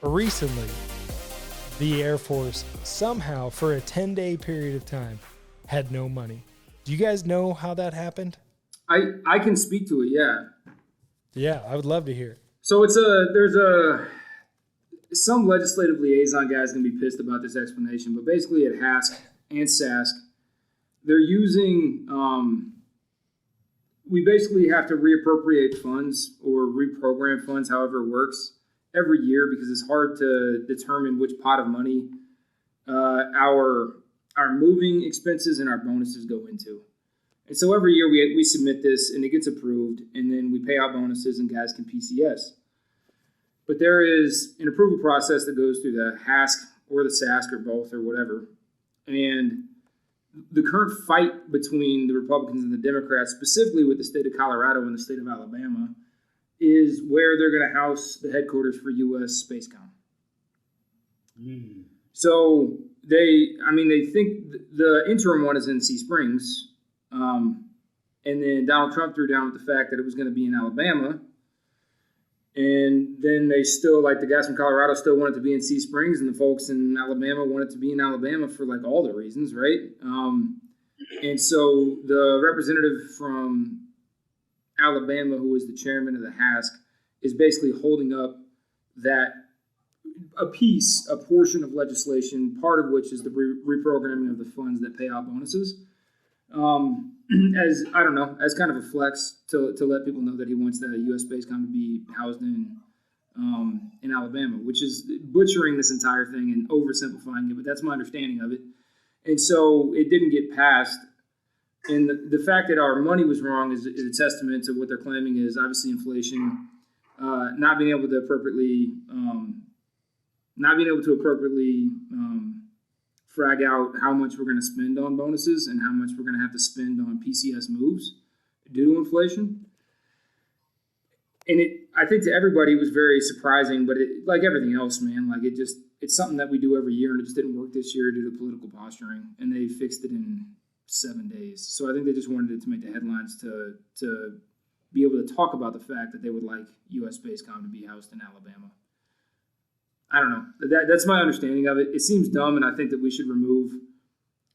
recently, the Air Force somehow, for a 10-day period of time, had no money. Do you guys know how that happened? I can speak to it, yeah. Yeah, I would love to hear it. So some legislative liaison guy's gonna be pissed about this explanation, but basically at HASC and SASC, they're using we basically have to reappropriate funds or reprogram funds, however it works, every year because it's hard to determine which pot of money our moving expenses and our bonuses go into. And so every year we submit this and it gets approved, and then we pay out bonuses and guys can PCS. But there is an approval process that goes through the HASC or the SASC or both or whatever. And the current fight between the Republicans and the Democrats, specifically with the state of Colorado and the state of Alabama, is where they're going to house the headquarters for U.S. SpaceCom. So they think the interim one is in Sea Springs. And then Donald Trump threw down with the fact that it was going to be in Alabama. And then they still, like the guys from Colorado still want it to be in Sea Springs, and the folks in Alabama want it to be in Alabama for like all the reasons, right? And so the representative from Alabama, who is the chairman of the HASC, is basically holding up that a portion of legislation, part of which is the reprogramming of the funds that pay out bonuses. As I don't know, as kind of a flex to let people know that he wants the U.S. SpaceCom to be housed in Alabama, which is butchering this entire thing and oversimplifying it, but that's my understanding of it. And so it didn't get passed. And the fact that our money was wrong is a testament to what they're claiming is obviously inflation, not being able to appropriately frag out how much we're going to spend on bonuses and how much we're going to have to spend on PCS moves due to inflation. And I think to everybody it was very surprising, but like everything else, man, like it's something that we do every year, and it just didn't work this year due to political posturing, and they fixed it in 7 days. So I think they just wanted it to make the headlines to be able to talk about the fact that they would like U.S. SpaceCom to be housed in Alabama. I don't know. That's my understanding of it. It seems dumb, and I think that we should remove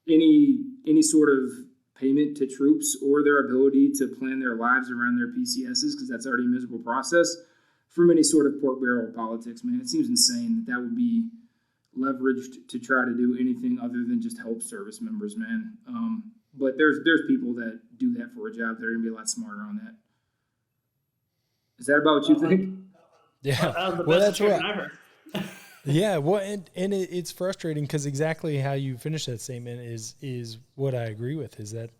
any sort of payment to troops or their ability to plan their lives around their PCSs, because that's already a miserable process, from any sort of pork barrel politics, man. It seems insane that would be leveraged to try to do anything other than just help service members, man. But there's people that do that for a job that are going to be a lot smarter on that. Is that about what you think? Yeah. Well, that's what I heard. Yeah, well, and it's frustrating because exactly how you finish that statement is what I agree with, is that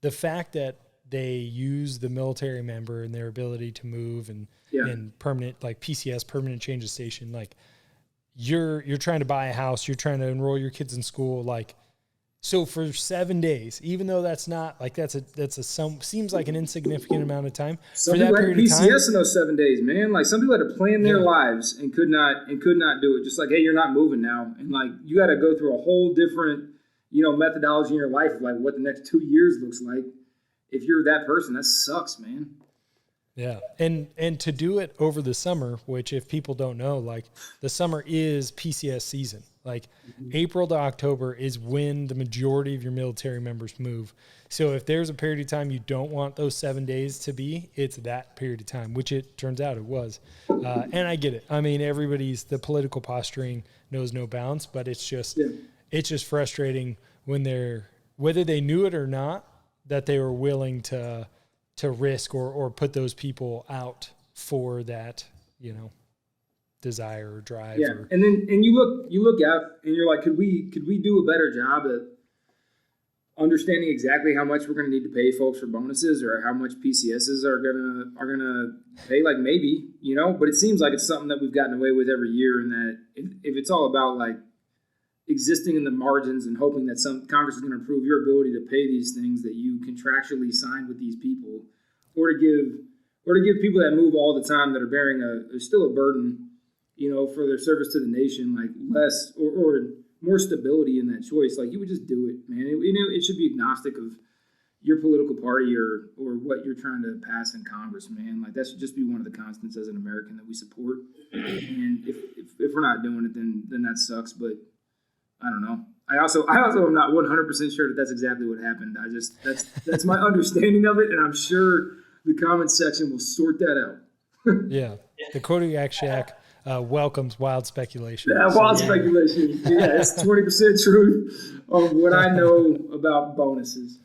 the fact that they use the military member and their ability to move and permanent, like PCS, permanent change of station, like you're trying to buy a house, you're trying to enroll your kids in school, like, so for 7 days, even though that's not like seems like an insignificant amount of time. Some people had PCS in those 7 days, man. Like some people had to plan their lives and could not do it. Just like, hey, you're not moving now, and like you got to go through a whole different, methodology in your life of like what the next 2 years looks like. If you're that person, that sucks, man. Yeah, and to do it over the summer, which if people don't know, like the summer is PCS season. Like April to October is when the majority of your military members move. So if there's a period of time you don't want those 7 days to be, it's that period of time, which it turns out it was. And I get it. I mean, the political posturing knows no bounds, but it's just frustrating when whether they knew it or not, that they were willing to risk or put those people out for that, desire or drive. Yeah, and you look out and you're like, could we do a better job at understanding exactly how much we're going to need to pay folks for bonuses or how much PCSs are gonna pay? Like maybe, but it seems like it's something that we've gotten away with every year, and that if it's all about like existing in the margins and hoping that some Congress is going to approve your ability to pay these things that you contractually signed with these people, or to give people that move all the time that are bearing still a burden, for their service to the nation, like less or more stability in that choice. Like you would just do it, man. It should be agnostic of, your political party or what you're trying to pass in Congress, man. Like that should just be one of the constants as an American that we support. And if we're not doing it, then that sucks. But I don't know. I also am not 100% sure that that's exactly what happened. That's my understanding of it, and I'm sure the comments section will sort that out. Yeah, the Kodiak Shack welcomes wild speculation. Yeah, wild speculation. Yeah, it's 20% truth of what I know about bonuses.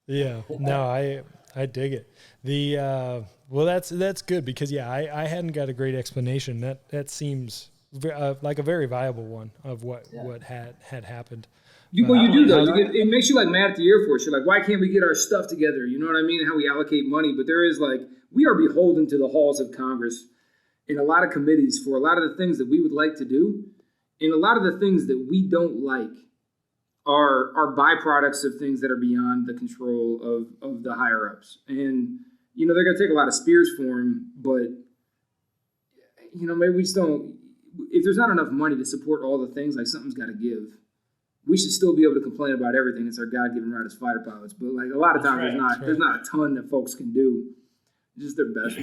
Yeah, no, I dig it. The well, that's good because I hadn't got a great explanation. That seems like a very viable one of what had happened. You do though. It makes you like mad at the Air Force. You're like, why can't we get our stuff together? You know what I mean? How we allocate money, but there is like we are beholden to the halls of Congress in a lot of committees for a lot of the things that we would like to do, and a lot of the things that we don't like are byproducts of things that are beyond the control of the higher ups. And they're going to take a lot of spears for them, but maybe we just don't. If there's not enough money to support all the things, like something's got to give. We should still be able to complain about everything. It's our God-given right as fighter pilots. But like a lot of times, there's not a ton that folks can do. It's just their best,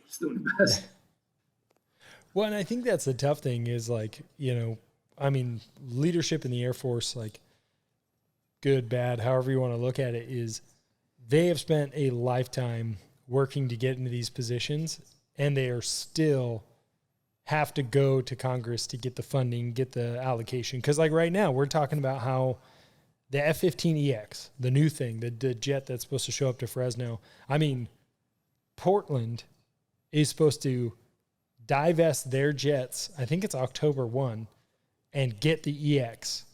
just doing their best. Well, and I think that's the tough thing is like, leadership in the Air Force, like good, bad, however you want to look at it, is they have spent a lifetime working to get into these positions, and they are still have to go to Congress to get the funding, get the allocation. Because like right now, we're talking about how the F-15EX, the new thing, the jet that's supposed to show up to Fresno, Portland is supposed to divest their jets, I think it's October 1, and get the EX.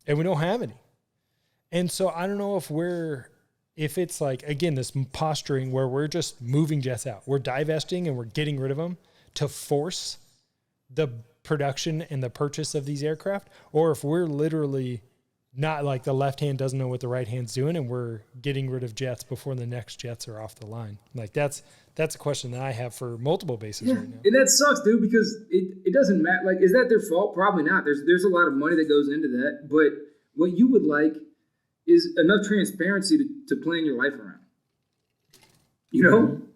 And we don't have any. And so I don't know if it's like, again, this posturing where we're just moving jets out. We're divesting and we're getting rid of them to force the production and the purchase of these aircraft, or if we're literally not like the left hand doesn't know what the right hand's doing and we're getting rid of jets before the next jets are off the line. Like that's a question that I have for multiple bases right now. And that sucks, dude, because it doesn't matter. Like, is that their fault? Probably not. There's a lot of money that goes into that. But what you would like is enough transparency to plan your life around.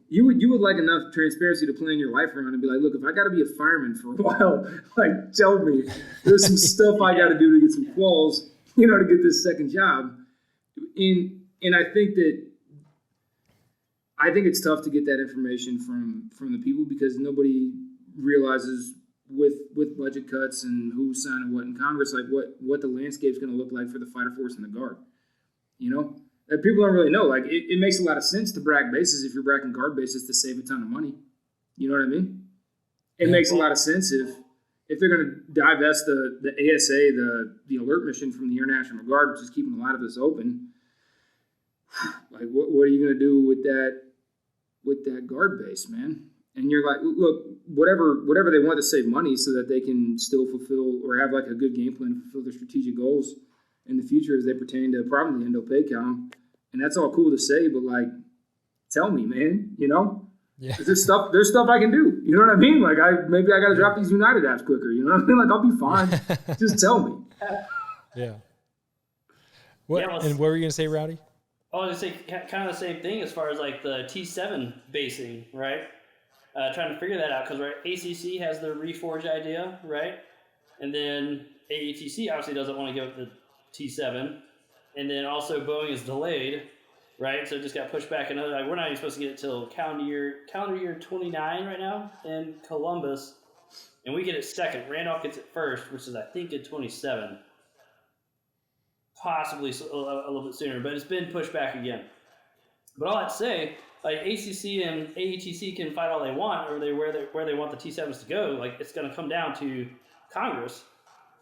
You would like enough transparency to plan your life around and be like, look, if I got to be a fireman for a while, like tell me there's some stuff I got to do to get some quals, to get this second job. And I think it's tough to get that information from the people because nobody realizes with budget cuts and who's signing what in Congress, like what the landscape's going to look like for the fighter force and the guard. That people don't really know. Like it makes a lot of sense to brag bases if you're bragging guard bases to save a ton of money. You know what I mean? It makes a lot of sense if they're going to divest the ASA, the alert mission from the Air National Guard, which is keeping a lot of this open. Like what are you going to do with that guard base, man? And you're like, look, whatever they want to save money so that they can still fulfill or have like a good game plan to fulfill their strategic goals in the future as they pertain to probably Indo-PACOM. And that's all cool to say, but like, tell me, man, Yeah. There's stuff I can do. You know what I mean? Like maybe I got to drop these United apps quicker. You know what I mean? Like I'll be fine. Just tell me. Yeah. And what were you going to say, Rowdy? I was going to say kind of the same thing as far as like the T7 basing, right? Trying to figure that out because ACC has their reforge idea, right? And then AETC obviously doesn't want to go with the T7, and then also Boeing is delayed, right? So it just got pushed back another. Like, we're not even supposed to get it till calendar year 29 right now in Columbus, and we get it second. Randolph gets it first, which is I think in 27, possibly a little bit sooner, but it's been pushed back again. But all I'd say, like ACC and AETC can fight all they want, or where they want the T7s to go. Like it's going to come down to Congress,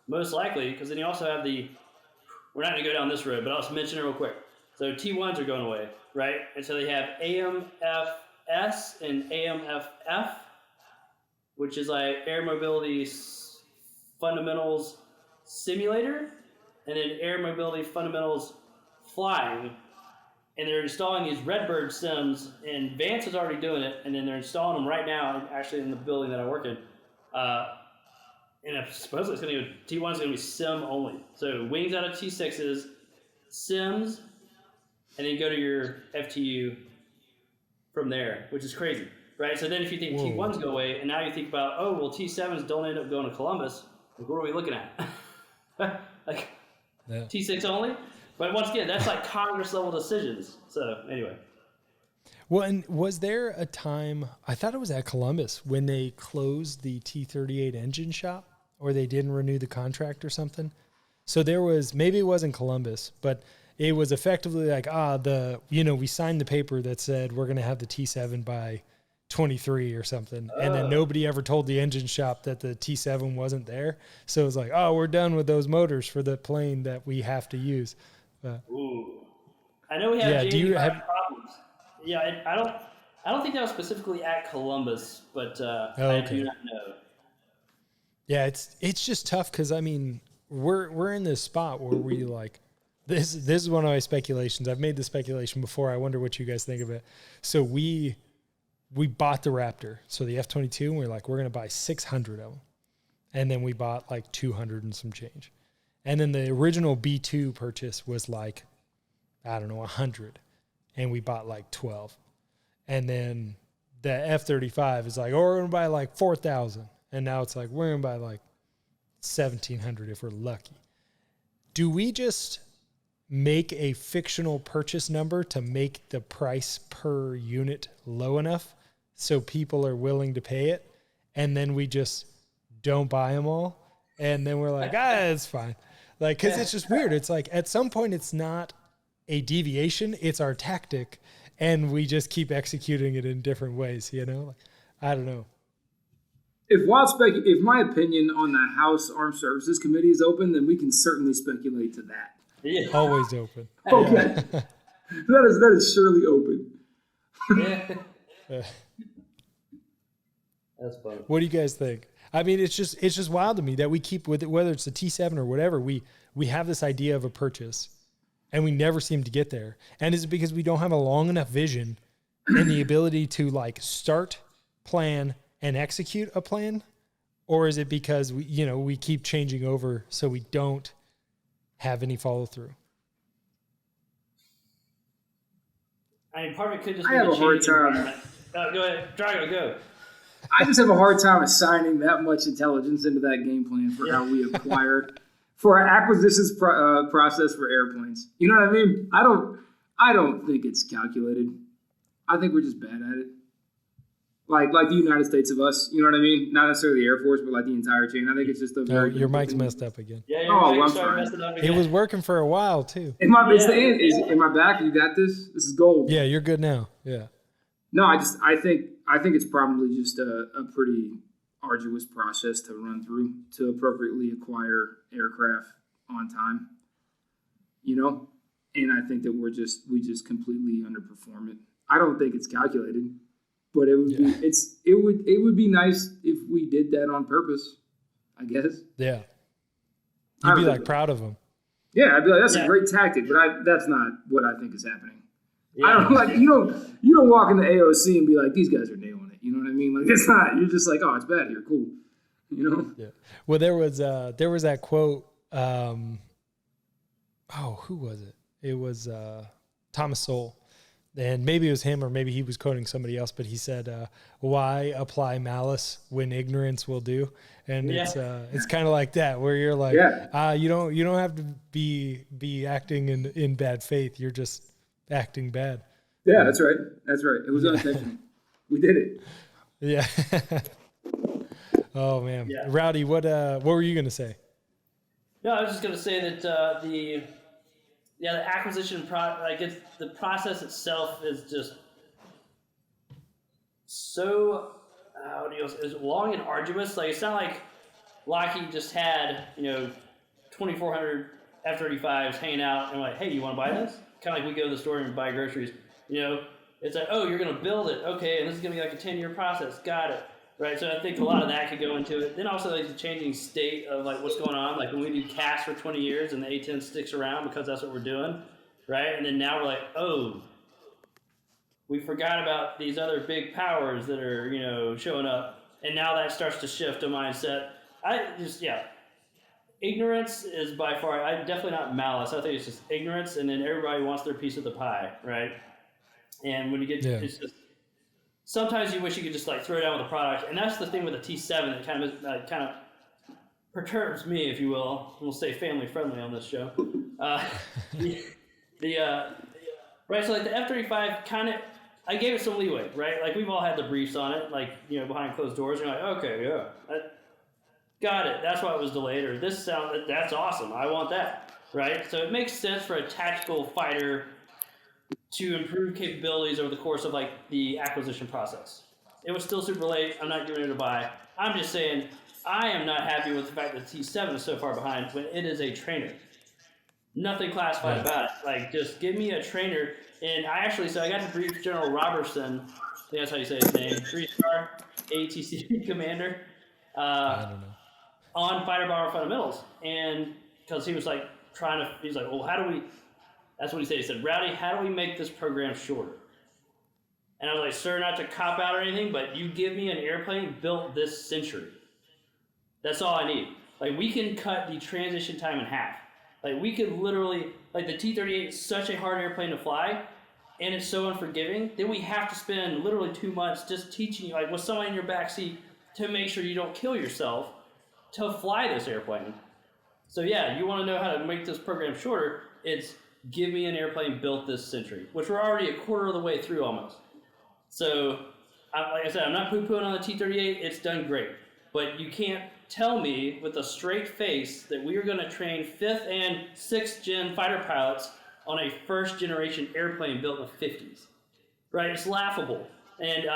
most likely, because then you also have we're not going to go down this road, but I'll just mention it real quick. So T1s are going away, right? And so they have AMFS and AMFF, which is like Air Mobility Fundamentals Simulator, and then Air Mobility Fundamentals Flying. And they're installing these Redbird sims, and Vance is already doing it, and then they're installing them right now, actually in the building that I work in. And supposedly T1 is going to be sim only. So wings out of T6s, sims, and then go to your FTU from there, which is crazy, right? So then if you think T1s go away, and now you think about, oh, well, T7s don't end up going to Columbus, like, what are we looking at? Like, T6 only? But once again, that's like Congress level decisions. So anyway. Well, and was there a time, I thought it was at Columbus, when they closed the T-38 engine shop, or they didn't renew the contract or something? So there was, maybe it wasn't Columbus, but it was effectively like, we signed the paper that said we're going to have the T7 by 23 or something. And then nobody ever told the engine shop that the T7 wasn't there. So it was like, oh, we're done with those motors for the plane that we have to use. Ooh. I know we have problems. Yeah, I don't think that was specifically at Columbus, but I do not know. Yeah, it's just tough because, I mean, we're in this spot where we like, this is one of my speculations. I've made the speculation before. I wonder what you guys think of it. So we bought the Raptor, so the F-22, and we're like, we're going to buy 600 of them. And then we bought like 200 and some change. And then the original B-2 purchase was like, I don't know, 100. And we bought like 12. And then the F-35 is like, oh, we're going to buy like 4,000. And now it's like, we're going to buy like 1,700 if we're lucky. Do we just make a fictional purchase number to make the price per unit low enough so people are willing to pay it, and then we just don't buy them all, and then we're like, it's fine, like, because it's just weird. It's like at some point it's not a deviation, it's our tactic, and we just keep executing it in different ways, I don't know. If my opinion on the House Armed Services Committee is open, then we can certainly speculate to that. Yeah. Always open. Okay. Yeah. That is surely open. Yeah. That's funny. What do you guys think? I mean, it's just wild to me that we keep with it, whether it's the T7 or whatever, we have this idea of a purchase and we never seem to get there. And is it because we don't have a long enough vision and the ability to like start, plan, and execute a plan? Or is it because we keep changing over so we don't have any follow through? I mean, part of it could just be I have a hard time. Go ahead, Drago, go. I just have a hard time assigning that much intelligence into that game plan for how we acquire, for our acquisitions process for airplanes. You know what I mean? I don't think it's calculated. I think we're just bad at it. Like the United States of us, you know what I mean? Not necessarily the Air Force, but like the entire chain. I think it's just a very your mic's messed up again. Yeah, I'm sorry. It was working for a while too. Am I back? You got this? This is gold. Yeah, you're good now. Yeah. No, I think it's probably just a pretty arduous process to run through to appropriately acquire aircraft on time. And I think that we just completely underperform it. I don't think it's calculated. But it would be nice if we did that on purpose, I guess. Yeah. You'd be like proud of them. Yeah, I'd be like, that's a great tactic, but that's not what I think is happening. Yeah. I don't like you don't walk in the AOC and be like, these guys are nailing it. You know what I mean? Like it's not. You're just like, oh, it's bad here, cool. Yeah. Well, there was that quote. Who was it? It was Thomas Sowell. And maybe it was him or maybe he was quoting somebody else, but he said, why apply malice when ignorance will do? And it's kind of like that where you're like, you don't have to be acting in bad faith. You're just acting bad. Yeah, that's right. It was unintentional. We did it. Yeah. Oh man. Yeah. Rowdy, what were you going to say? No, I was just going to say that the acquisition the process itself is just so is long and arduous. Like it's not like Lockheed just had 2,400 F-35s hanging out and like, hey, you want to buy this? Kind of like we go to the store and buy groceries. It's like, oh, you're going to build it, okay, and this is going to be like a 10-year process. Got it. Right, so I think a lot of that could go into it. Then also like the changing state of like what's going on. Like when we do CAS for 20 years and the A-10 sticks around because that's what we're doing, right? And then now we're like, oh, we forgot about these other big powers that are showing up, and now that starts to shift a mindset. ignorance is by far, definitely not malice. I think it's just ignorance, and then everybody wants their piece of the pie, right? And when you get, it's just, sometimes you wish you could just like throw down with the product, and that's the thing with the T7 that kind of perturbs me, if you will. We'll stay family friendly on this show. Right, so like the F-35 kind of, I gave it some leeway, right? Like we've all had the briefs on it, like, you know, behind closed doors. You're like, okay, yeah, got it. That's why it was delayed. Or that's awesome. I want that, right? So it makes sense for a tactical fighter to improve capabilities over the course of like the acquisition process. It was still super late. I'm not giving it a buy. I'm just saying I am not happy with the fact that T7 is so far behind when it is a trainer. Nothing classified about it. Like, just give me a trainer. And so I got to brief General Robertson, I think that's how you say his name, 3-star ATC commander, I don't know. on fighter bomber fundamentals. And because he was like he's like, well, that's what he said. He said, Rowdy, how do we make this program shorter? And I was like, sir, not to cop out or anything, but you give me an airplane built this century. That's all I need. Like, we can cut the transition time in half. Like, we could literally, like, the T-38 is such a hard airplane to fly, and it's so unforgiving, that we have to spend literally 2 months just teaching you, like, with someone in your backseat to make sure you don't kill yourself to fly this airplane. So, yeah, you want to know how to make this program shorter, it's give me an airplane built this century, which we're already a quarter of the way through almost. So, like I said, I'm not poo-pooing on the T-38. It's done great. But you can't tell me with a straight face that we are going to train 5th and 6th gen fighter pilots on a first generation airplane built in the 50s, right? It's laughable. And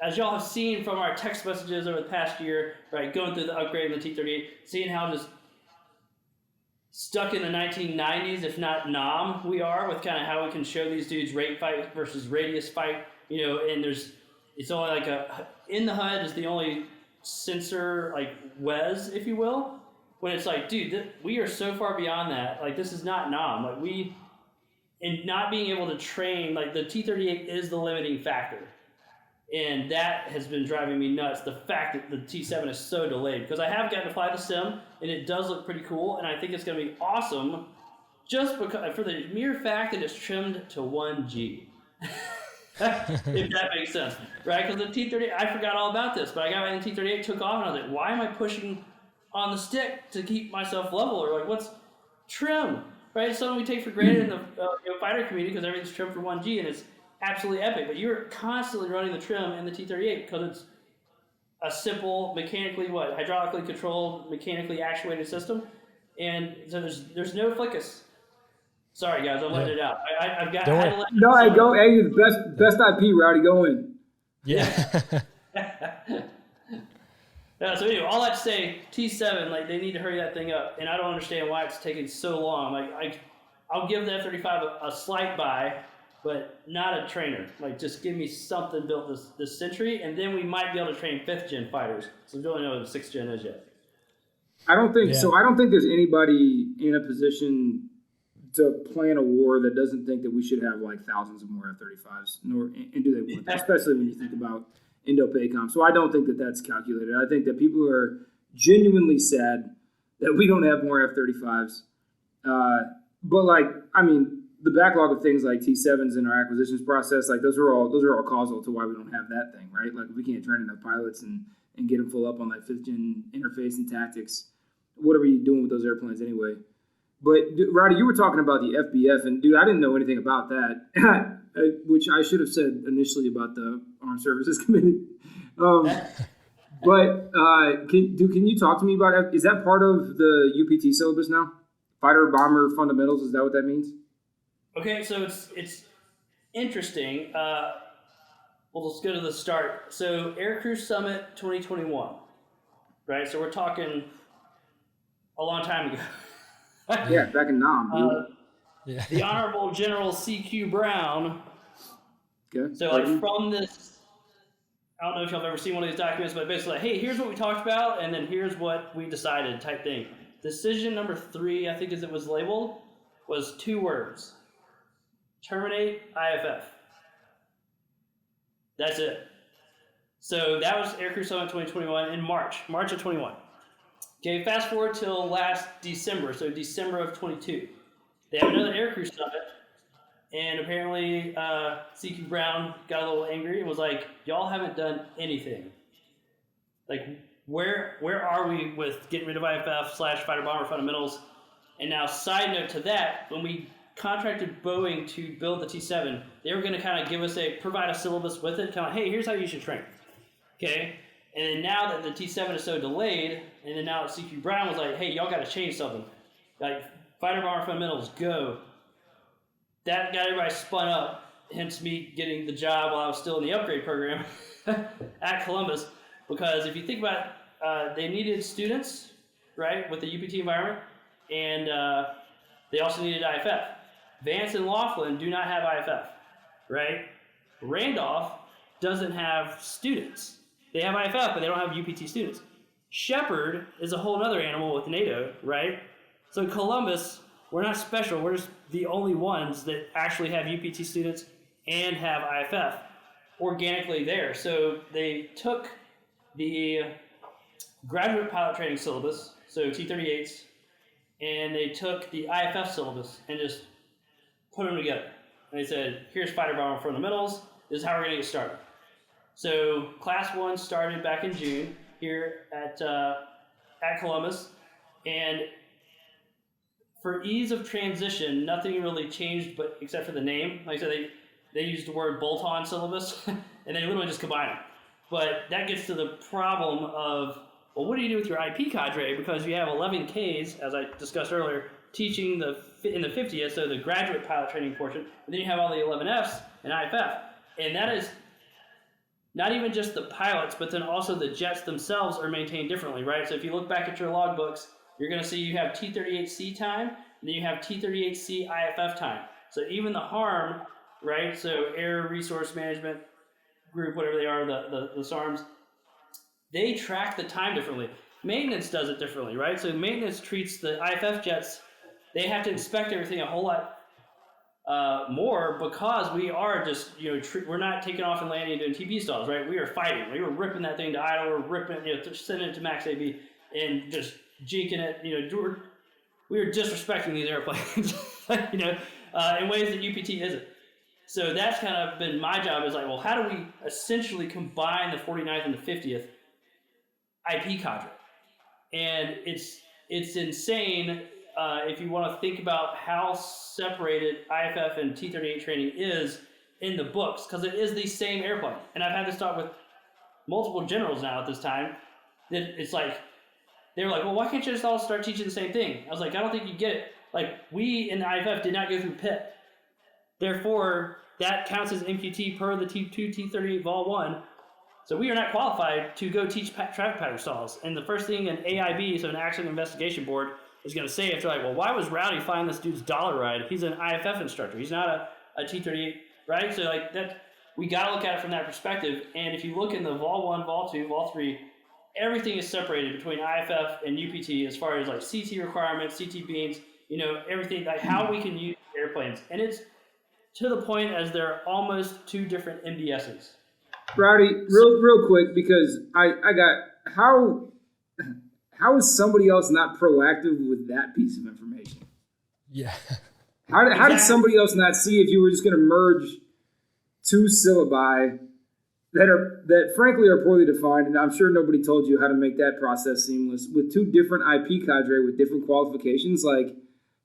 as y'all have seen from our text messages over the past year, right, going through the upgrade of the T-38, seeing how just stuck in the 1990s, if not NOM, we are with kind of how we can show these dudes rate fight versus radius fight, you know, and it's only like in the HUD is the only sensor, like WES, if you will, when it's like, dude, we are so far beyond that. Like, this is not NOM. Like, and not being able to train, like, the T-38 is the limiting factor. And that has been driving me nuts, the fact that the T-7 is so delayed. Because I have gotten to fly the sim, and it does look pretty cool, and I think it's going to be awesome just because, for the mere fact that it's trimmed to 1G. If that makes sense, right? Because the T-38, I forgot all about this, but I got in the T-38, took off, and I was like, why am I pushing on the stick to keep myself level? Or like, what's trim, right? It's something we take for granted in the fighter community because everything's trimmed for 1G, and it's absolutely epic. But you're constantly running the trim in the T-38 because it's a simple, hydraulically controlled, mechanically actuated system, and so there's no flickus. Sorry, guys, I'm letting it out. I've got. No, I go. Hey, the best IP, Rowdy, go in. Yeah. So anyway, all that to say, T7, like, they need to hurry that thing up, and I don't understand why it's taking so long. Like, I'll give the F-35 a slight buy, but not a trainer. Like, just give me something built this century, and then we might be able to train 5th gen fighters. So we don't know what the 6th gen is yet. I don't think so. I don't think there's anybody in a position to plan a war that doesn't think that we should have like thousands of more F-35s, and do they want that, especially when you think about Indo-PACOM. So I don't think that that's calculated. I think that people are genuinely sad that we don't have more F-35s. But like, I mean, the backlog of things like T-7s in our acquisitions process, like those are all causal to why we don't have that thing, right? Like, if we can't train enough pilots and get them full up on like 5th gen interface and tactics, what are we doing with those airplanes anyway? But, Rowdy, you were talking about the FBF, and, dude, I didn't know anything about that, which I should have said initially about the Armed Services Committee. But can you talk to me about it? Is that part of the UPT syllabus now? Fighter Bomber Fundamentals, is that what that means? Okay, so it's interesting. Well, let's go to the start. So, Aircrew Summit 2021, right? So we're talking a long time ago. Yeah, back in NOM. The Honorable General C.Q. Brown. Okay. So, like, from this, I don't know if y'all have ever seen one of these documents, but basically, like, hey, here's what we talked about, and then here's what we decided type thing. Decision number 3, I think as it was labeled, was 2 words. Terminate IFF. That's it. So that was Aircrew Summit 2021 in March of 21. Okay, fast forward till last December, so December of 22. They have another aircrew summit, and apparently CQ Brown got a little angry and was like, y'all haven't done anything. Like, where are we with getting rid of IFF / fighter bomber fundamentals? And now, side note to that, when we contracted Boeing to build the T-7, they were going to kind of give us provide a syllabus with it, kind of, hey, here's how you should train. Okay? And then now that the T-7 is so delayed, and then now CQ Brown was like, hey, y'all got to change something. Like, fighter bomber fundamentals, go. That got everybody spun up, hence me getting the job while I was still in the upgrade program at Columbus. Because if you think about it, they needed students, right, with the UPT environment, and they also needed IFF. Vance and Laughlin do not have IFF, right? Randolph doesn't have students. They have IFF, but they don't have UPT students. Shepherd is a whole other animal with NATO, right? So Columbus, we're not special. We're just the only ones that actually have UPT students and have IFF organically there. So they took the graduate pilot training syllabus, so T-38s, and they took the IFF syllabus and just put them together. And they said, here's fighter bomber fundamentals. This is how we're going to get started. So class 1 started back in June here at Columbus, and for ease of transition, nothing really changed, but except for the name. Like I said, they used the word bolt-on syllabus, and they literally just combine them. But that gets to the problem of, well, what do you do with your IP cadre? Because you have 11 Ks, as I discussed earlier, teaching in the 50th, so the graduate pilot training portion, and then you have all the 11Fs and IFF. And that is not even just the pilots, but then also the jets themselves are maintained differently, right? So if you look back at your logbooks, you're going to see you have T-38C time, and then you have T-38C IFF time. So even the HARM, right, so Air Resource Management Group, whatever they are, the SARMs, they track the time differently. Maintenance does it differently, right? So maintenance treats the IFF jets, they have to inspect everything a whole lot more because we are just, we're not taking off and landing and doing TP stalls, right? We are fighting. We were ripping that thing to idle, we're ripping, sending it to max AB and just jinking it, we were disrespecting these airplanes, in ways that UPT isn't. So that's kind of been my job, is like, well, how do we essentially combine the 49th and the 50th IP cadre? And it's insane if you want to think about how separated IFF and T-38 training is in the books, because it is the same airplane. And I've had this talk with multiple generals now at this time, that it's like, they were like, well, why can't you just all start teaching the same thing? I was like, I don't think you get it. Like, we in the IFF did not go through PIT. Therefore, that counts as MQT per the T2 T38 Vol 1. So we are not qualified to go teach traffic pattern stalls. And the first thing an AIB, so an Accident Investigation Board, is going to say after, like, well, why was Rowdy flying this dude's dollar ride? He's an IFF instructor. He's not a T38, right? So, like, that, we got to look at it from that perspective. And if you look in the Vol 1, Vol 2, Vol 3, everything is separated between IFF and UPT as far as, like, CT requirements, CT beams, everything, like how we can use airplanes. And it's to the point as they're almost two different MDSs. Rowdy, real quick, because I got, how is somebody else not proactive with that piece of information? Yeah. How did somebody else not see if you were just going to merge two syllabi that frankly are poorly defined, and I'm sure nobody told you how to make that process seamless, with two different IP cadre with different qualifications? Like,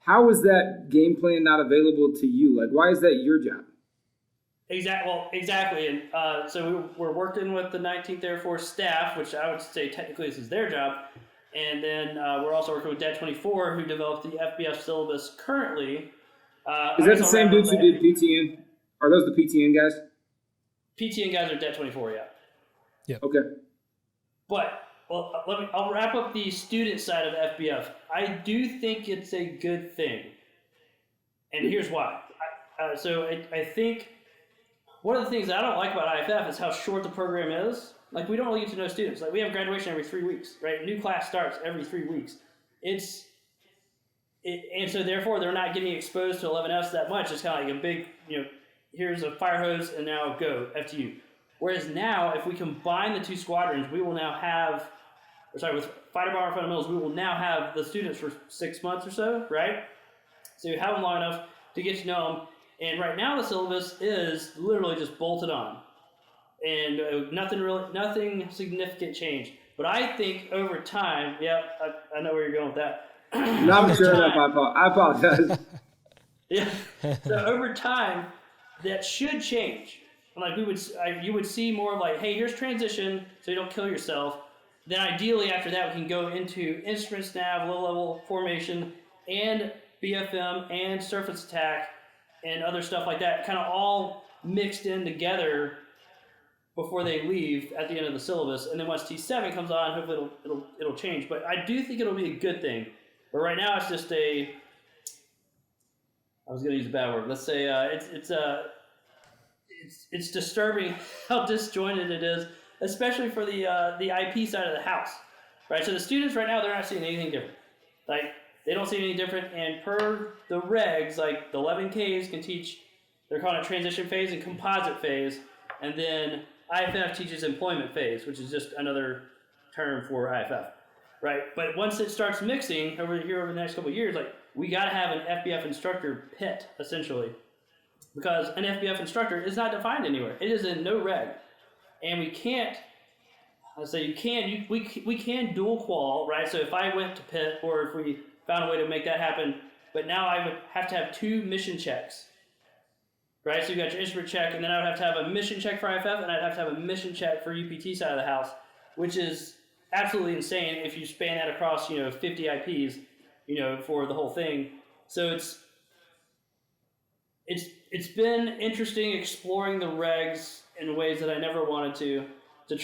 how is that game plan not available to you? Like, why is that your job? Exactly. And so we're working with the 19th Air Force staff, which I would say technically this is their job. And then we're also working with DAT 24, who developed the FBF syllabus currently. Is that the same dudes who did PTN? Are those the PTN guys? PTN guys are DAT 24, yeah. Yeah. Okay. But I'll wrap up the student side of FBF. I do think it's a good thing, and here's why. I think one of the things I don't like about IFF is how short the program is. Like, we don't really get to know students. Like, we have graduation every 3 weeks, right? New class starts every 3 weeks. And so therefore they're not getting exposed to 11Fs that much. It's kind of like a big, here's a fire hose and now go FTU. Whereas now, if we combine the two squadrons, we will now have with fighter bomber fundamentals, we will now have the students for 6 months or so, right? So you have them long enough to get to know them. And right now the syllabus is literally just bolted on, and nothing significant change. But I think over time, I know where you're going with that. Not sure enough. I apologize. Yeah. So over time, that should change. Like you would see more of like, hey, here's transition, so you don't kill yourself. Then ideally after that, we can go into instruments nav, low level formation, and BFM and surface attack and other stuff like that, kind of all mixed in together before they leave at the end of the syllabus. And then once T7 comes on, hopefully it'll change. But I do think it'll be a good thing. But right now it's just I was going to use a bad word. Let's say it's disturbing how disjointed it is, especially for the IP side of the house, right? So the students right now, they're not seeing anything different. Like, they don't see anything different, and per the regs, like the 11Ks can teach, they're calling it transition phase and composite phase, and then IFF teaches employment phase, which is just another term for IFF, right? But once it starts mixing over the next couple of years, like, we got to have an FBF instructor pit, essentially, because an FBF instructor is not defined anywhere. It is in no reg. And we can't, we can dual qual, right? So if I went to pit, or if we found a way to make that happen, but now I would have to have 2 mission checks, right? So you got your instrument check, and then I would have to have a mission check for IFF, and I'd have to have a mission check for UPT side of the house, which is absolutely insane if you span that across, 50 IPs, for the whole thing. So it's been interesting exploring the regs in ways that I never wanted to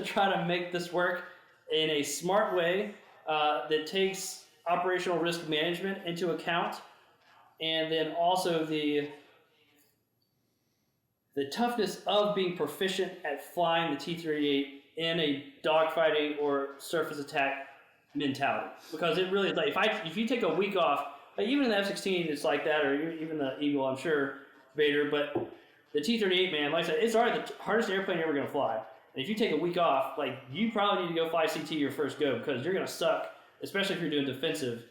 try to make this work in a smart way that takes operational risk management into account, and then also the toughness of being proficient at flying the T-38 in a dogfighting or surface attack mentality. Because it really is like, if you take a week off, like even in the F-16 it's like that, or even the Eagle, I'm sure, Vader, but the T-38, man, like I said, it's already the hardest airplane you're ever going to fly. And if you take a week off, like, you probably need to go fly CT your first go, because you're going to suck, especially if you're doing defensive,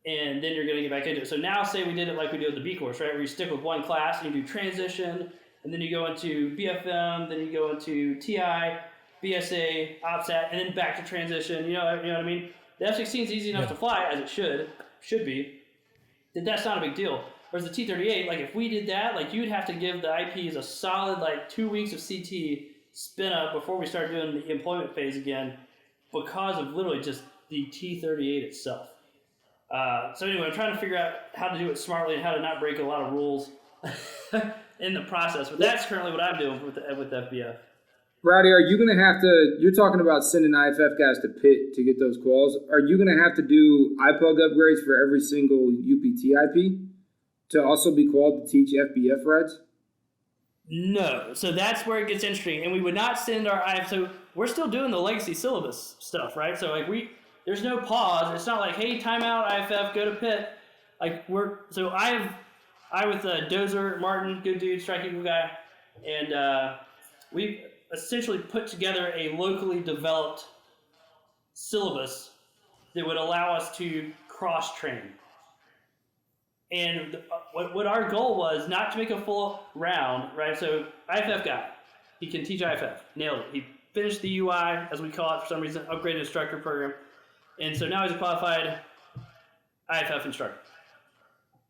and then you're going to get back into it. So now say we did it like we did with the B course, right, where you stick with one class and you do transition, and then you go into BFM, then you go into TI, BSA, OPSAT, and then back to transition. You know what I mean? The F-16 is easy enough to fly, as it should be. Then that's not a big deal. Whereas the T-38, like, if we did that, like, you'd have to give the IPs a solid, like, 2 weeks of CT spin up before we start doing the employment phase again, because of literally just the T-38 itself. So anyway, I'm trying to figure out how to do it smartly and how to not break a lot of rules in the process. But that's currently what I'm doing with FBF. Rowdy, are you going to have to, you're talking about sending IFF guys to pit to get those quals. Are you going to have to do IPUG upgrades for every single UPT IP to also be qualified to teach FBF rides? No. So that's where it gets interesting. And we would not send our IFF. So we're still doing the legacy syllabus stuff, right? So like there's no pause. It's not like, hey, timeout, IFF, go to pit. Like I with Dozer, Martin, good dude, Strike Eagle guy, and we essentially put together a locally developed syllabus that would allow us to cross-train. And what our goal was, not to make a full round, right? So IFF guy, he can teach IFF, nailed it. He finished the UI, as we call it for some reason, upgraded instructor program. And so now he's a qualified IFF instructor.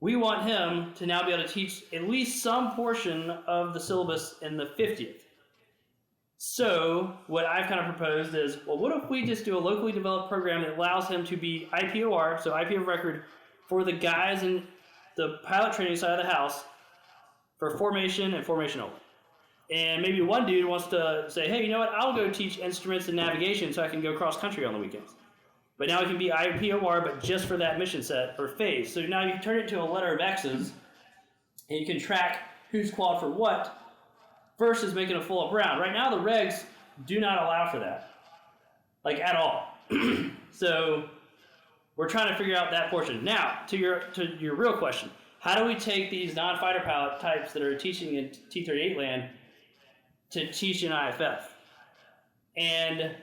We want him to now be able to teach at least some portion of the syllabus in the 50th. So what I've kind of proposed is, well, what if we just do a locally developed program that allows him to be IPOR, so IP of record, for the guys in the pilot training side of the house for formation and formation only. And maybe one dude wants to say, hey, you know what, I'll go teach instruments and navigation so I can go cross country on the weekends. But now it can be IPOR, but just for that mission set or phase. So now you turn it into a letter of X's, and you can track who's qualified for what, versus making a full up round. Right now the regs do not allow for that, like at all. So we're trying to figure out that portion. Now, to your real question, how do we take these non-fighter pilot types that are teaching in T-38 land to teach in IFF? And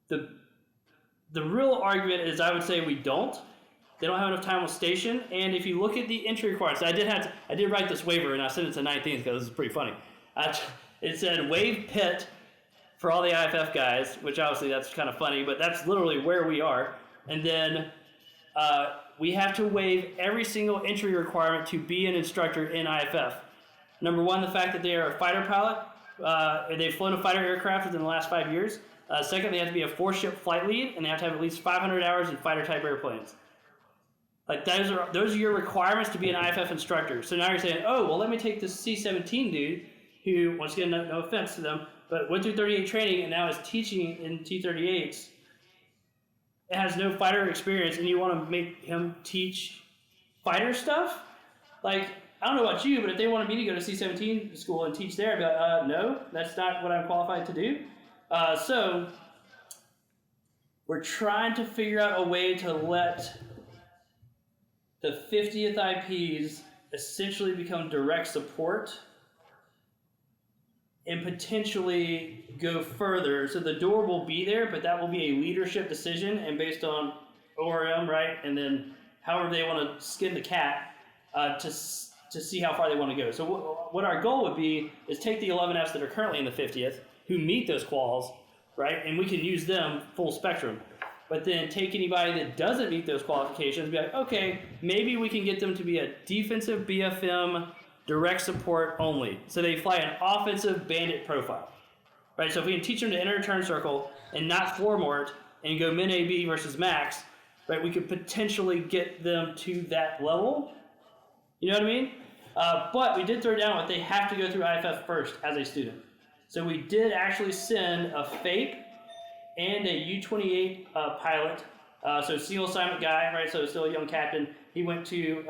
the real argument is I would say we don't. They don't have enough time on station, and if you look at the entry requirements, I did write this waiver, and I sent it to 19th because this is pretty funny. It said waive pit for all the IFF guys, which obviously that's kind of funny, but that's literally where we are. And then we have to waive every single entry requirement to be an instructor in IFF. Number one, the fact that they are a fighter pilot, and they've flown a fighter aircraft within the last 5 years. Second, they have to be a 4-ship flight lead, and they have to have at least 500 hours in fighter-type airplanes. Like those are your requirements to be an IFF instructor. So now you're saying, oh, well, let me take this C-17 dude who, once again, no offense to them, but went through 38 training and now is teaching in T-38s. It has no fighter experience, and you want to make him teach fighter stuff? Like, I don't know about you, but if they wanted me to go to C-17 school and teach there, I'd be like, no, that's not what I'm qualified to do. So we're trying to figure out a way to let the 50th IPs essentially become direct support and potentially go further. So the door will be there, but that will be a leadership decision and based on ORM, right? And then however they want to skin the cat to see how far they want to go. So what our goal would be is take the 11Fs that are currently in the 50th who meet those quals, right? And we can use them full spectrum. But then take anybody that doesn't meet those qualifications, be like, okay, maybe we can get them to be a defensive BFM direct support only. So they fly an offensive bandit profile, right? So if we can teach them to enter a turn circle and not floor mort and go min AB versus max, right, we could potentially get them to that level. You know what I mean? But we did throw down what they have to go through IFF first as a student. So we did actually send a FAPE and a U-28 pilot, so single assignment guy, right? So still a young captain. He went to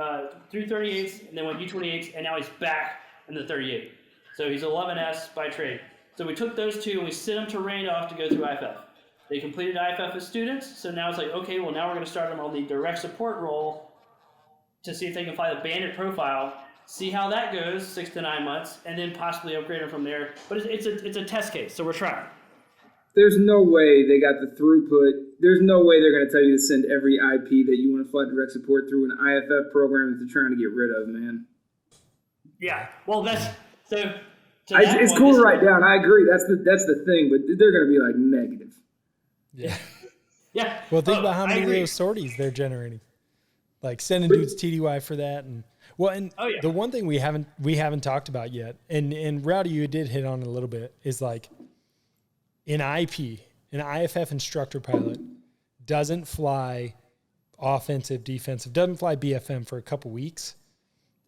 through 38s and then went U-28s, and now he's back in the 38. So he's 11S by trade. So we took those two and we sent them to Randolph to go through IFF. They completed IFF as students, so now it's like, okay, well now we're going to start them on the direct support role to see if they can fly the bandit profile, see how that goes, 6 to 9 months, and then possibly upgrade them from there. But it's a test case, so we're trying. There's no way they got the throughput. There's no way they're going to tell you to send every IP that you want to fly direct support through an IFF program that they're trying to get rid of, man. Yeah, well, that's so. It's cool to write down. I agree. That's the thing, but they're going to be like negative. Yeah. Yeah. Well, think about how many of those sorties they're generating. Like sending dudes TDY for that, and the one thing we haven't talked about yet, and Rowdy, you did hit on it a little bit, is like an IP, an IFF instructor pilot doesn't fly offensive, defensive, doesn't fly BFM for a couple weeks,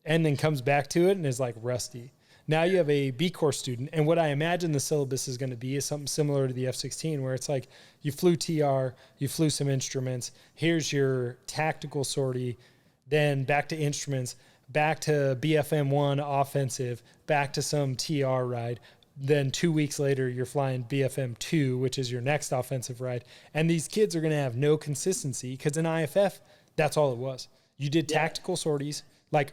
and then comes back to it and is like rusty. Now you have a B course student, and what I imagine the syllabus is going to be is something similar to the F-16, where it's like you flew TR, you flew some instruments, here's your tactical sortie, then back to instruments, back to BFM1 offensive, back to some TR ride. Then 2 weeks later, you're flying BFM2, which is your next offensive ride. And these kids are going to have no consistency because in IFF, that's all it was. You did tactical sorties, like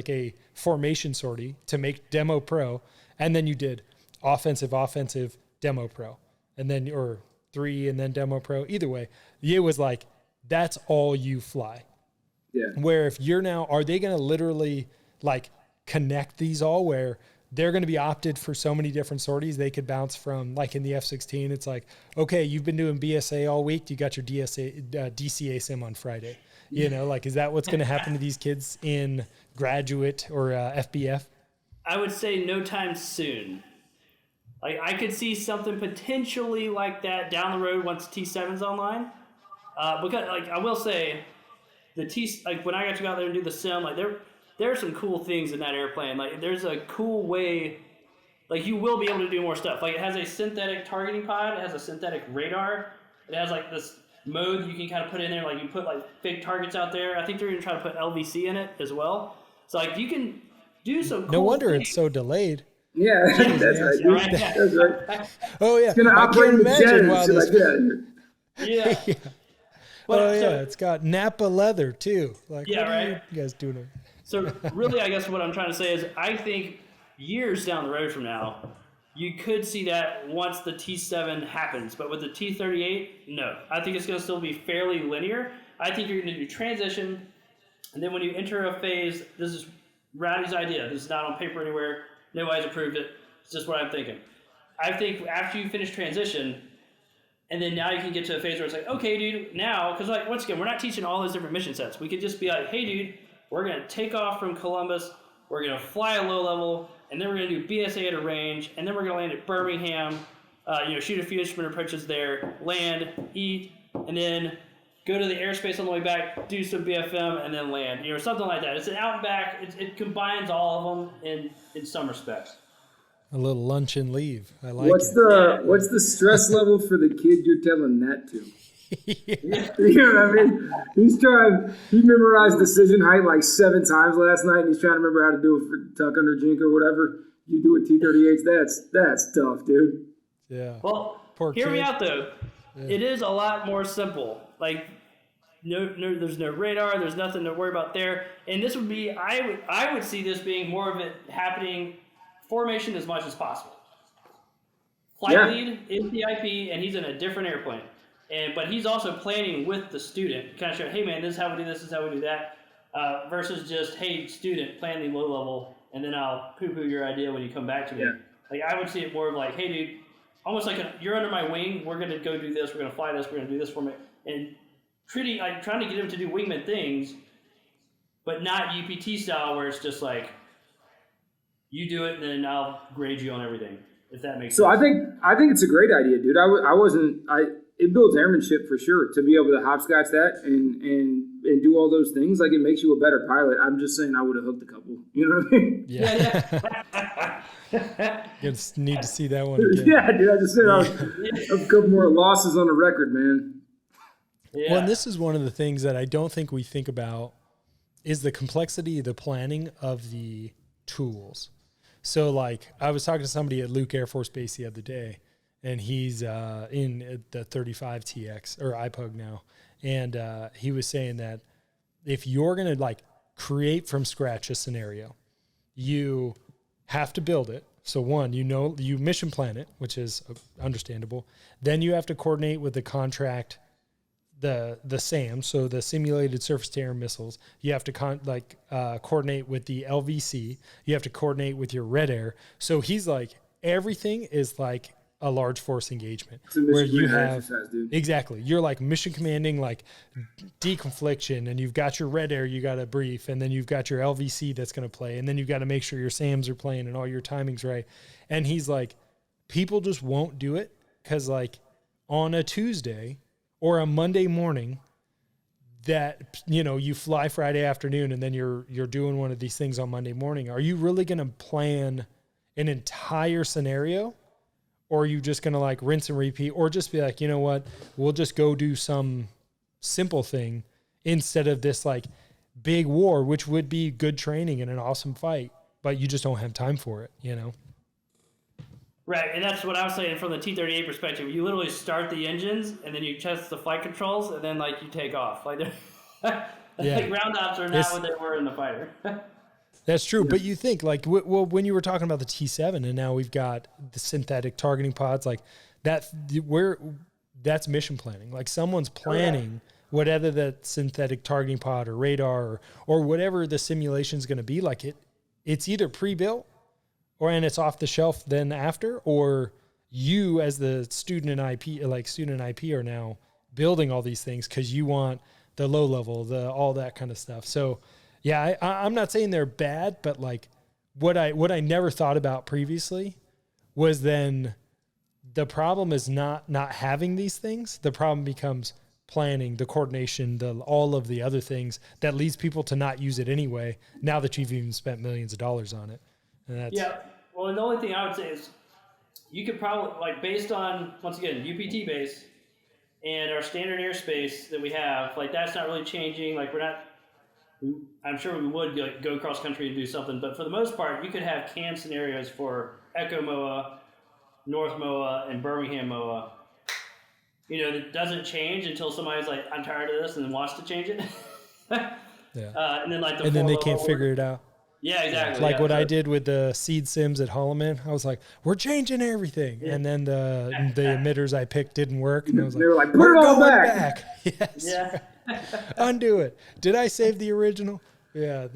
a formation sortie to make demo pro, and then you did offensive demo pro, and then or 3 and then demo pro. Either way, it was like that's all you fly. Yeah. Where if you're now, are they going to literally like connect these all where they're going to be opted for so many different sorties? They could bounce from, like in the F-16, it's like, okay, you've been doing BSA all week. You got your DCA sim on Friday. You know, like, is that what's going to happen to these kids in graduate or FBF? I would say no time soon. Like, I could see something potentially like that down the road once T7's online. Because, like, I will say, when I got to go out there and do the sim, like, there are some cool things in that airplane. Like, there's a cool way, like, you will be able to do more stuff. Like, it has a synthetic targeting pod. It has a synthetic radar. It has, like, this mode you can kind of put in there. Like, you put, like, fake targets out there. I think they're going to try to put LVC in it as well. So, like, you can do some cool No wonder things. It's so delayed. Yeah, that's right. Right. That's right. Oh, yeah. It's going to operate with jets. Yeah. Yeah. But, it's got Napa leather, too. Like, Yeah, what are right. you guys doing here? So really, I guess what I'm trying to say is I think years down the road from now, you could see that once the T7 happens. But with the T38, no. I think it's going to still be fairly linear. I think you're going to do transition, and then when you enter a phase, this is Rowdy's idea. This is not on paper anywhere. Nobody's approved it. It's just what I'm thinking. I think after you finish transition, and then now you can get to a phase where it's like, okay, dude, now, because like once again, we're not teaching all those different mission sets. We could just be like, hey, dude, we're going to take off from Columbus. We're going to fly a low level, and then we're going to do BSA at a range, and then we're going to land at Birmingham, shoot a few instrument approaches there, land, eat, and then go to the airspace on the way back, do some BFM, and then land. Something like that. It's an out and back. It combines all of them in some respects. A little lunch and leave. I like what's it. What's the stress level for the kid you're telling that to? You know what I mean? He memorized decision height like 7 times last night, and he's trying to remember how to do it for tuck under jink or whatever. You do it T-38s, that's tough, dude. Yeah. Well, Poor hear me kid. out though. Yeah. It is a lot more simple. Like, no, there's no radar. There's nothing to worry about there. And this would be, I would see this being more of it happening formation as much as possible. Flight lead is the IP, and he's in a different airplane. But he's also planning with the student, kind of showing, hey man, this is how we do this, this is how we do that, versus just, hey student, plan the low level, and then I'll poo-poo your idea when you come back to me. Like I would see it more of like, hey dude, almost like you're under my wing, we're gonna go do this, we're gonna fly this, we're gonna do this for me, and pretty like trying to get him to do wingman things, but not UPT style where it's just like you do it and then I'll grade you on everything. If that makes sense. So I think it's a great idea, dude. It builds airmanship for sure to be able to hopscotch that and do all those things. Like it makes you a better pilot. I'm just saying I would have hooked a couple. You know what I mean? Yeah. You just need to see that one again. Yeah, dude. I just said I was a couple more losses on the record, man. Yeah. Well, and this is one of the things that I don't think we think about is the complexity of the planning of the tools. So like I was talking to somebody at Luke Air Force Base the other day, and he's in the 35 TX or IPUG now. And he was saying that if you're going to like create from scratch a scenario, you have to build it. So one, you mission plan it, which is understandable. Then you have to coordinate with the contract, the SAM, so the simulated surface to air missiles. You have to coordinate with the LVC. You have to coordinate with your Red Air. So he's like, everything is like a large force engagement where you have exactly, you're like mission commanding, like deconfliction, and you've got your Red Air, you got to brief, and then you've got your LVC that's going to play, and then you've got to make sure your SAMs are playing and all your timing's right. And he's like, people just won't do it because like on a Tuesday or a Monday morning that, you fly Friday afternoon and then you're doing one of these things on Monday morning. Are you really going to plan an entire scenario? Or are you just going to like rinse and repeat, or just be like, you know what, we'll just go do some simple thing instead of this like big war, which would be good training and an awesome fight, but you just don't have time for it, Right, and that's what I was saying from the T-38 perspective. You literally start the engines, and then you test the flight controls, and then like you take off. Like, like ground ops are not what they were in the fighter. That's true, but you think like when you were talking about the T7, and now we've got the synthetic targeting pods, like that's mission planning. Like someone's planning whatever that synthetic targeting pod or radar or whatever the simulation is going to be. Like it's either pre-built and it's off the shelf then after, or you as the student in IP are now building all these things because you want the low level, all that kind of stuff. So. Yeah, I'm not saying they're bad, but like what I never thought about previously was then the problem is not having these things. The problem becomes planning, the coordination, all of the other things that leads people to not use it anyway. Now that you've even spent millions of dollars on it, and that's Well, and the only thing I would say is you could probably like based on once again UPT base and our standard airspace that we have, like that's not really changing. Like I'm sure we would go cross country and do something, but for the most part, you could have CAM scenarios for Echo MOA, North MOA, and Birmingham MOA. It doesn't change until somebody's like, I'm tired of this, and then wants to change it. Yeah. And then like and then they can't figure it out. Yeah, exactly. Like yeah, what so, I did with the seed sims at Holloman. I was like, we're changing everything. Yeah. And then the emitters I picked didn't work. And I was They were like, put we're it all going back. Yes. Yeah. Undo it. Did I save the original? Yeah.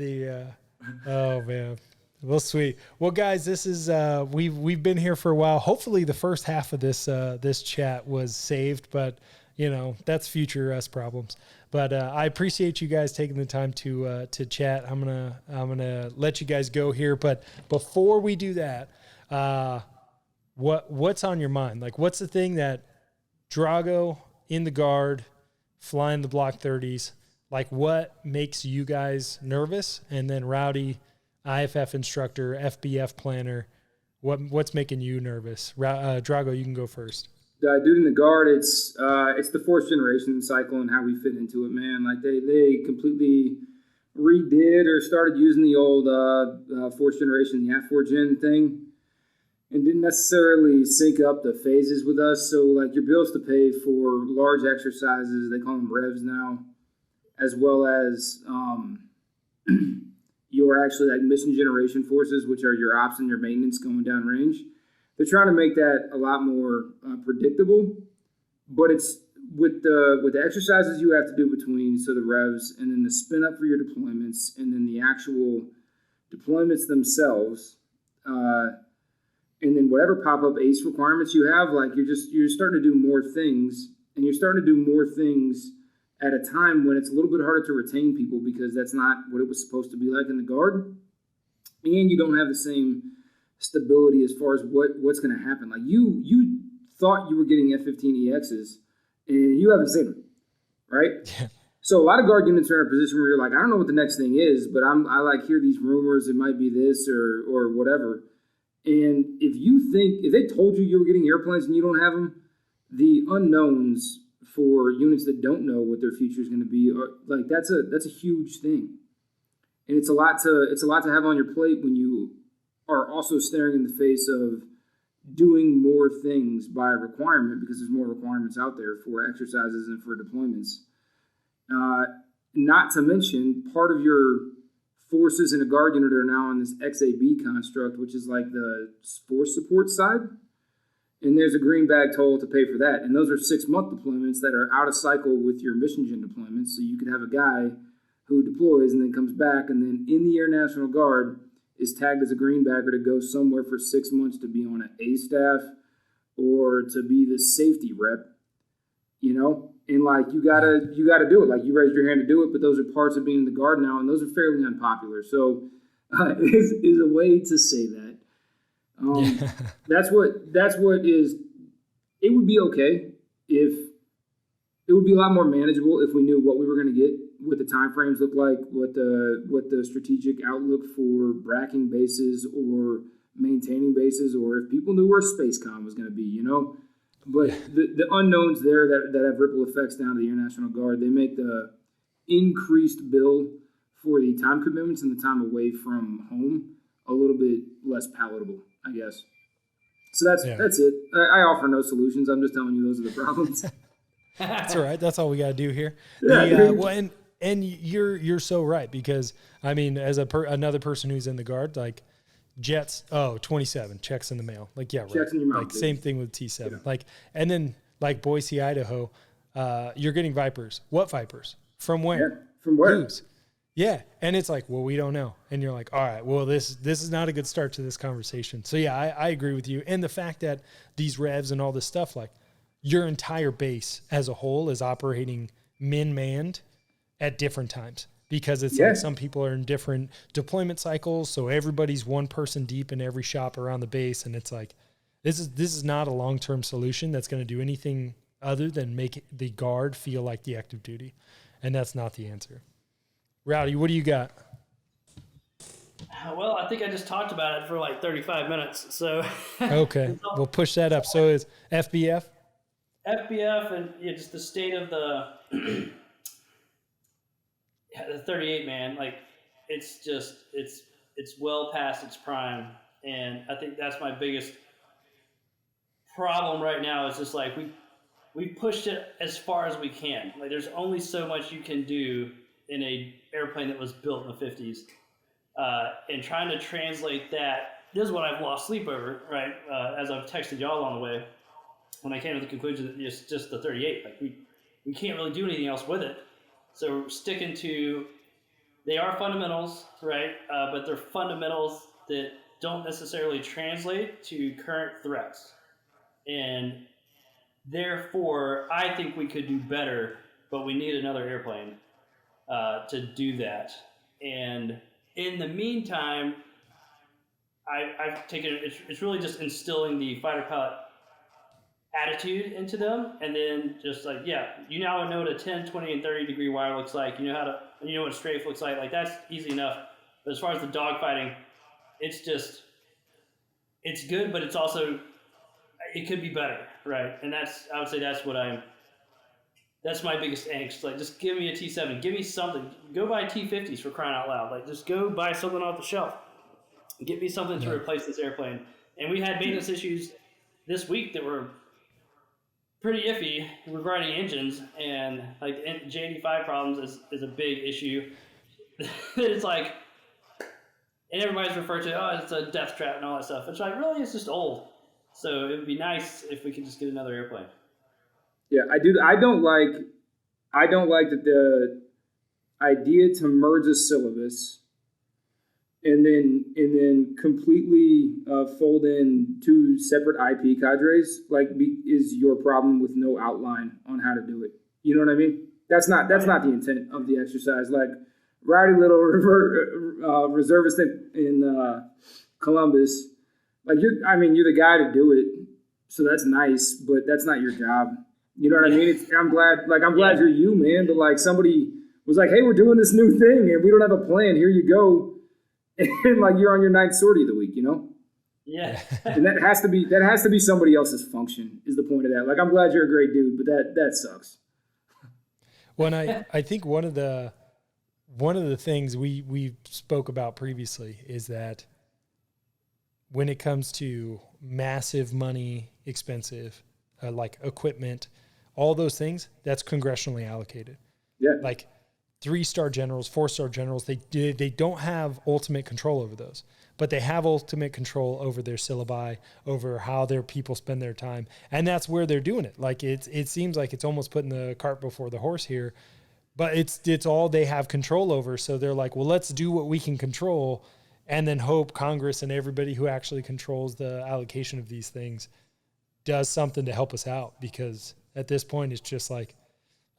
Oh man. Well, sweet. Well, guys, this is we've been here for a while. Hopefully, the first half of this chat was saved, but that's future us problems. But I appreciate you guys taking the time to chat. I'm gonna let you guys go here, but before we do that, what's on your mind? Like, what's the thing that Drago in the guard, flying the block 30s? Like, what makes you guys nervous? And then Rowdy, IFF instructor, FBF planner, what's making you nervous? Drago, you can go first. Dude in the guard, it's the fourth generation cycle and how we fit into it, man. Like they completely redid or started using the old fourth generation, the F4 gen thing, and didn't necessarily sync up the phases with us. So like your bills to pay for large exercises, they call them revs now, as well as your actually like mission generation forces, which are your ops and your maintenance going down range. They're trying to make that a lot more predictable, but it's with the exercises you have to do between, so the revs, and then the spin up for your deployments, and then the actual deployments themselves, and then whatever pop up ACE requirements you have, like you're starting to do more things, and you're starting to do more things at a time when it's a little bit harder to retain people because that's not what it was supposed to be like in the guard, and you don't have the same stability as far as what's going to happen. Like you thought you were getting F-15EXs and you haven't seen them, right? Yeah. So a lot of guard units are in a position where you're like, I don't know what the next thing is, but I like hear these rumors, it might be this or whatever. And if they told you were getting airplanes and you don't have them, the unknowns for units that don't know what their future is going to be are like that's a huge thing. And it's a lot to have on your plate when you are also staring in the face of doing more things by requirement because there's more requirements out there for exercises and for deployments. Not to mention, part of your forces in a guard unit are now on this XAB construct, which is like the force support side. And there's a green bag toll to pay for that. And those are 6-month deployments that are out of cycle with your mission gen deployments. So you could have a guy who deploys and then comes back and then in the Air National Guard is tagged as a green bagger to go somewhere for 6 months to be on an A staff or to be the safety rep, and like you gotta do it. Like you raised your hand to do it, but those are parts of being in the guard now, and those are fairly unpopular. So is a way to say that. That's what is. It would be okay if it would be a lot more manageable if we knew what we were going to get, what the time frames look like, what the strategic outlook for bracking bases or maintaining bases, or if people knew where SpaceCom was going to be, But the unknowns there that have ripple effects down to the Air National Guard, they make the increased bill for the time commitments and the time away from home a little bit less palatable, I guess. So that's it. I offer no solutions. I'm just telling you those are the problems. That's all right. That's all we got to do here. Yeah, well, and you're so right, because I mean, as another person who's in the guard, like jets, 27 checks in the mail. Like, yeah, right. Checks in your mouth, like same thing with T7. Yeah. Like, and then like Boise, Idaho, you're getting Vipers. What Vipers? From where? Yeah, from where? Who's? Yeah. And it's like, well, we don't know. And you're like, all right, well, this is not a good start to this conversation. So yeah, I agree with you. And the fact that these revs and all this stuff, like your entire base as a whole is operating manned at different times, because it's like some people are in different deployment cycles. So everybody's one person deep in every shop around the base. And it's like, this is not a long-term solution that's going to do anything other than make the guard feel like the active duty. And that's not the answer. Rowdy, what do you got? Well, I think I just talked about it for like 35 minutes. So okay, we'll push that up. So is FBF? FBF and just the state of the 38 man, like it's well past its prime, and I think that's my biggest problem right now. Is just like we pushed it as far as we can. Like there's only so much you can do in a airplane that was built in the 50s. and trying to translate that. This is what I've lost sleep over, right? As I've texted y'all on the way, when I came to the conclusion that it's just the 38. Like we can't really do anything else with it. So we're sticking to, they are fundamentals, right? But they're fundamentals that don't necessarily translate to current threats. And therefore, I think we could do better, but we need another airplane to do that. And in the meantime, I've taken, it's really just instilling the fighter pilot attitude into them, and then just like, yeah, you now know what a 10, 20, and 30 degree wire looks like. You know what a strafe looks like. Like, that's easy enough. But as far as the dogfighting, it's good, but it's also, it could be better, right? And I would say that's my biggest angst. Like, just give me a T7, give me something. Go buy T50s, for crying out loud. Like, just go buy something off the shelf. Get me something to replace this airplane. And we had maintenance issues this week that were pretty iffy regarding engines, and like J85 problems is a big issue. It's like, and everybody's referred to, oh, it's a death trap and all that stuff. It's like, really, it's just old. So it would be nice if we could just get another airplane. Yeah, I do. I don't like that the idea to merge a syllabus and then completely fold in two separate IP cadres is your problem with no outline on how to do it. You know what I mean? That's not the intent of the exercise. Like, rowdy little reservist in Columbus. Like, you're the guy to do it, so that's nice, but that's not your job. You know what I mean? I'm glad you're you, man. But like, somebody was like, "Hey, we're doing this new thing, and we don't have a plan. Here you go." And like, you're on your 9th sortie of the week, you know? Yeah. And that has to be somebody else's function, is the point of that. Like, I'm glad you're a great dude, but that sucks. Well, and I think one of the things we spoke about previously is that when it comes to massive money, expensive, like equipment, all those things, that's congressionally allocated. Yeah. Like 3-star generals, 4-star generals, they don't have ultimate control over those, but they have ultimate control over their syllabi, over how their people spend their time. And that's where they're doing it. Like, it seems like it's almost putting the cart before the horse here, but it's all they have control over. So they're like, well, let's do what we can control, and then hope Congress and everybody who actually controls the allocation of these things does something to help us out. Because at this point, it's just like,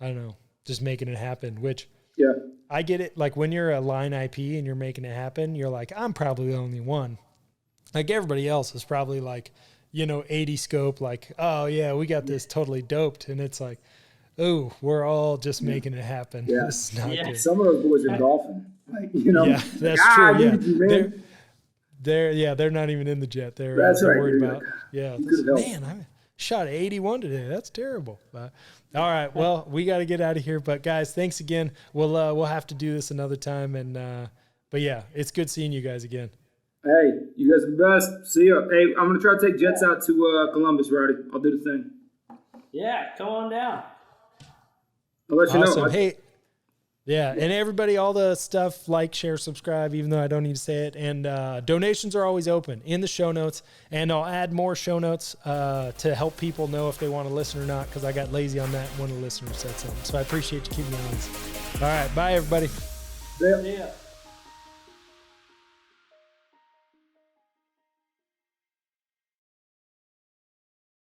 I don't know, just making it happen, which, yeah, I get it. Like, when you're a line IP and you're making it happen, you're like, I'm probably the only one. Like, everybody else is probably like, 80 scope, like, oh yeah, we got this totally doped. And it's like, oh, we're all just making it happen. Yeah. This is not good. Some of those boys are golfing. Like, Yeah, that's true. Yeah. You, they're not even in the jet. They're worried about, man, I shot 81 today. That's terrible. All right. Well, we got to get out of here, but guys, thanks again. We'll have to do this another time. And, but yeah, it's good seeing you guys again. Hey, you guys are the best. See ya. Hey, I'm going to try to take jets out to Columbus, Rowdy. I'll do the thing. Yeah, come on down. I'll let you know. Hey, yeah, and everybody, all the stuff, like, share, subscribe, even though I don't need to say it. And donations are always open in the show notes. And I'll add more show notes to help people know if they want to listen or not, because I got lazy on that when the listeners said something. So I appreciate you keeping me honest. All right, bye, everybody. See ya.